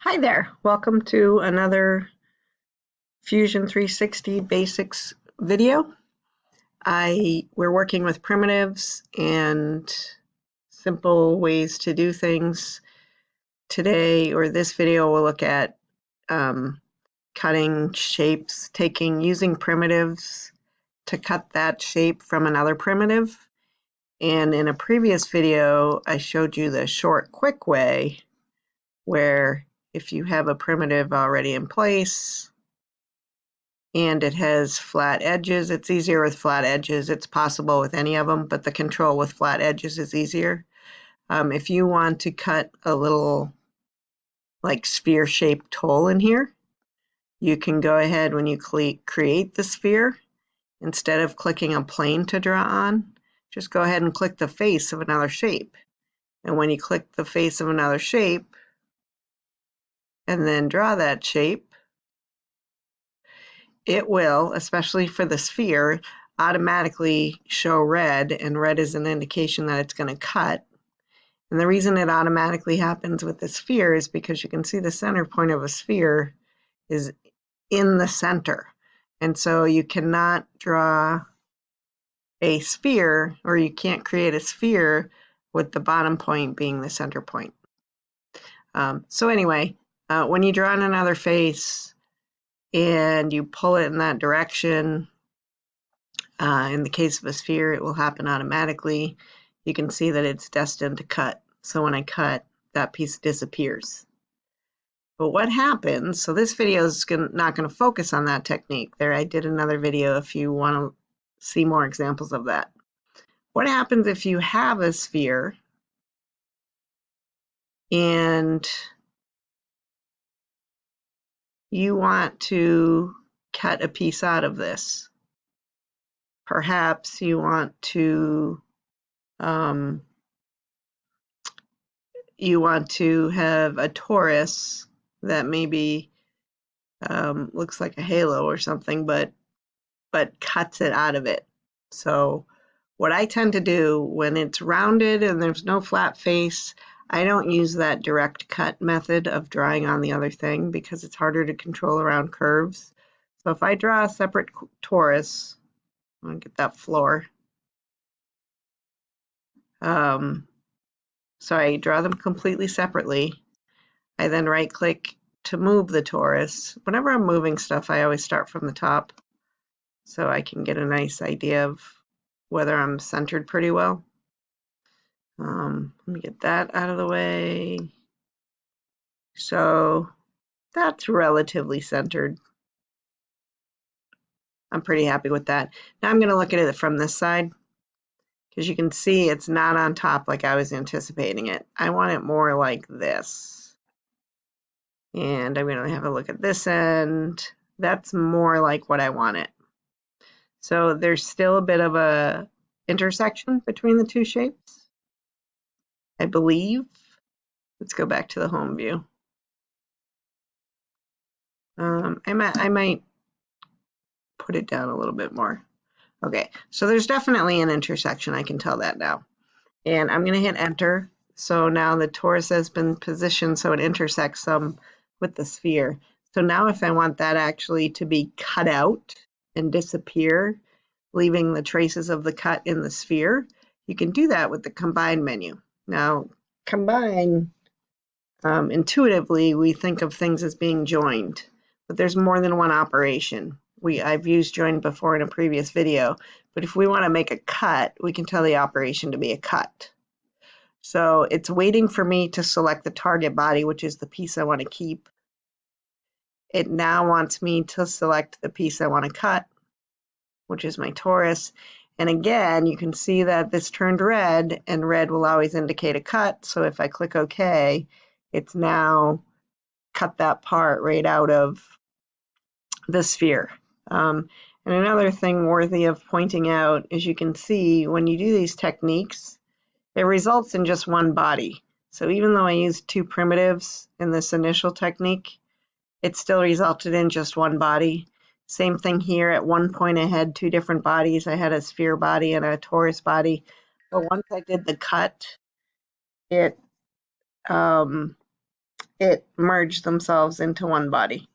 Hi there, welcome to another Fusion 360 Basics video. We're working with primitives and simple ways to do things. Today, or this video, we'll look at cutting shapes, using primitives to cut that shape from another primitive. And in a previous video, I showed you the short, quick way where if you have a primitive already in place and it has flat edges, it's easier with flat edges. It's possible with any of them, but the control with flat edges is easier. If you want to cut a little like sphere shaped hole in here, you can go ahead when you create the sphere, instead of clicking a plane to draw on, just go ahead and click the face of another shape. And when you click the face of another shape and then draw that shape, it will, especially for the sphere, automatically show red, and red is an indication that it's going to cut. And the reason it automatically happens with the sphere is because you can see the center point of a sphere is in the center. And so you cannot draw a sphere, or you can't create a sphere with the bottom point being the center point. So anyway, when you draw on another face and you pull it in that direction, in the case of a sphere, it will happen automatically. You can see that it's destined to cut. So when I cut, that piece disappears. But what happens, so this video is not going to focus on that technique. I did another video if you want to see more examples of that. What happens if you have a sphere and you want to cut a piece out of this? Perhaps you want to have a torus that maybe looks like a halo or something, but cuts it out of it. So what I tend to do when it's rounded and there's no flat face, I don't use that direct cut method of drawing on the other thing because it's harder to control around curves. So if I draw a separate torus, I'm going to get that floor. So I draw them completely separately. I then right click to move the torus. Whenever I'm moving stuff, I always start from the top so I can get a nice idea of whether I'm centered pretty well. Let me get that out of the way. So that's relatively centered. I'm pretty happy with that. Now I'm going to look at it from this side because you can see it's not on top like I was anticipating it. I want it more like this. And I'm going to have a look at this end. That's more like what I want it. So there's still a bit of a intersection between the two shapes, I believe. Let's go back to the home view. I might put it down a little bit more. Okay, so there's definitely an intersection. I can tell that now. And I'm going to hit enter. So now the torus has been positioned so it intersects some with the sphere. So now if I want that actually to be cut out and disappear, leaving the traces of the cut in the sphere, you can do that with the combine menu. Now, combine, intuitively, we think of things as being joined, but there's more than one operation. I've used join before in a previous video, but if we want to make a cut, we can tell the operation to be a cut. So it's waiting for me to select the target body, which is the piece I want to keep. It now wants me to select the piece I want to cut, which is my torus. And again, you can see that this turned red, and red will always indicate a cut. So if I click OK, it's now cut that part right out of the sphere. And another thing worthy of pointing out is you can see when you do these techniques, it results in just one body. So even though I used two primitives in this initial technique, it still resulted in just one body. Same thing here. At one point I had two different bodies. I had a sphere body and a torus body. But once I did the cut, it it merged themselves into one body.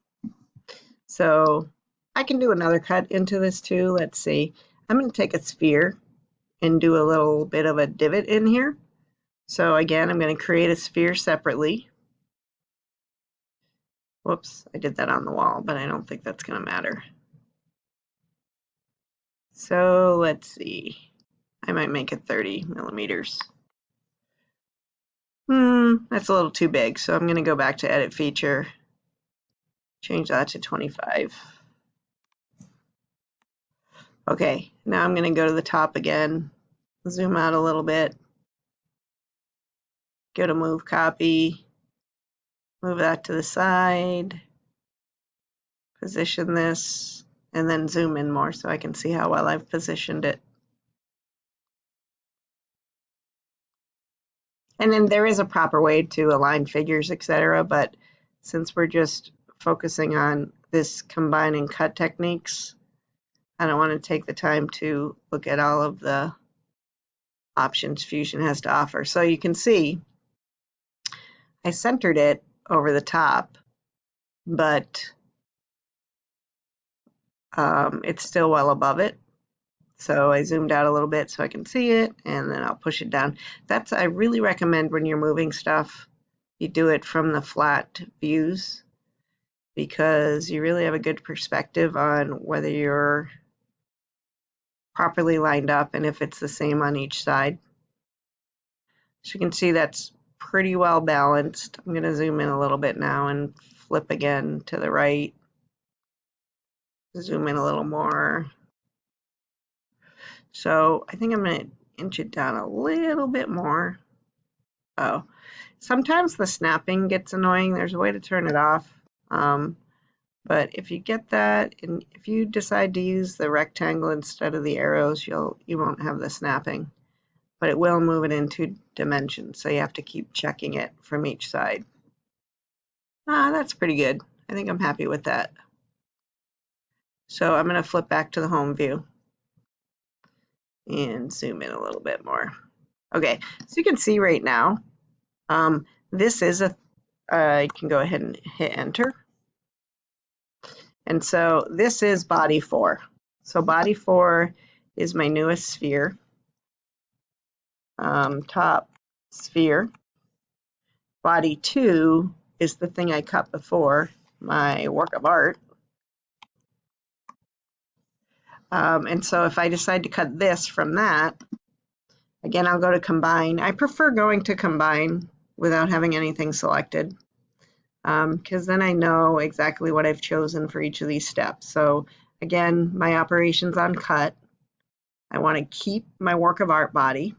So I can do another cut into this too. Let's see. I'm going to take a sphere and do a little bit of a divot in here. So again, I'm going to create a sphere separately. Whoops, I did that on the wall, but I don't think that's going to matter. So let's see. I might make it 30 millimeters. That's a little too big, so I'm going to go back to Edit Feature, change that to 25. Okay, now I'm going to go to the top again, zoom out a little bit, go to Move Copy, move that to the side, position this, and then zoom in more so I can see how well I've positioned it. And then there is a proper way to align figures, etc., but since we're just focusing on this combine and cut techniques, I don't want to take the time to look at all of the options Fusion has to offer. So you can see I centered it over the top, but it's still well above it. So I zoomed out a little bit so I can see it, and then I'll push it down. I really recommend when you're moving stuff, you do it from the flat views, because you really have a good perspective on whether you're properly lined up and if it's the same on each side. So you can see that's pretty well balanced. I'm going to zoom in a little bit now and flip again to the right. Zoom in a little more. So I think I'm going to inch it down a little bit more. Oh, sometimes the snapping gets annoying. There's a way to turn it off. But if you get that, and if you decide to use the rectangle instead of the arrows, you won't have the snapping. But it will move it in 2 dimensions, so you have to keep checking it from each side. That's pretty good. I think I'm happy with that. So I'm going to flip back to the home view and zoom in a little bit more. Okay, so you can see right now, this is you can go ahead and hit enter. And so this is body 4. So body 4 is my newest sphere. Top sphere. Body 2 is the thing I cut before, my work of art. And so if I decide to cut this from that, again, I'll go to combine. I prefer going to combine without having anything selected, because then I know exactly what I've chosen for each of these steps. So again, my operation's on cut. I want to keep my work of art body.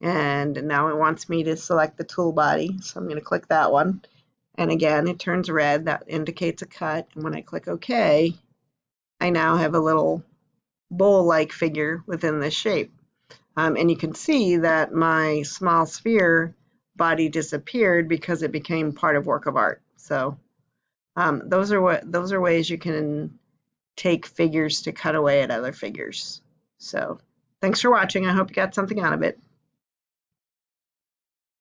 And now it wants me to select the tool body. So I'm going to click that one. And again, it turns red. That indicates a cut. And when I click OK, I now have a little bowl-like figure within this shape. And you can see that my small sphere body disappeared because it became part of work of art. So those are ways you can take figures to cut away at other figures. So thanks for watching. I hope you got something out of it.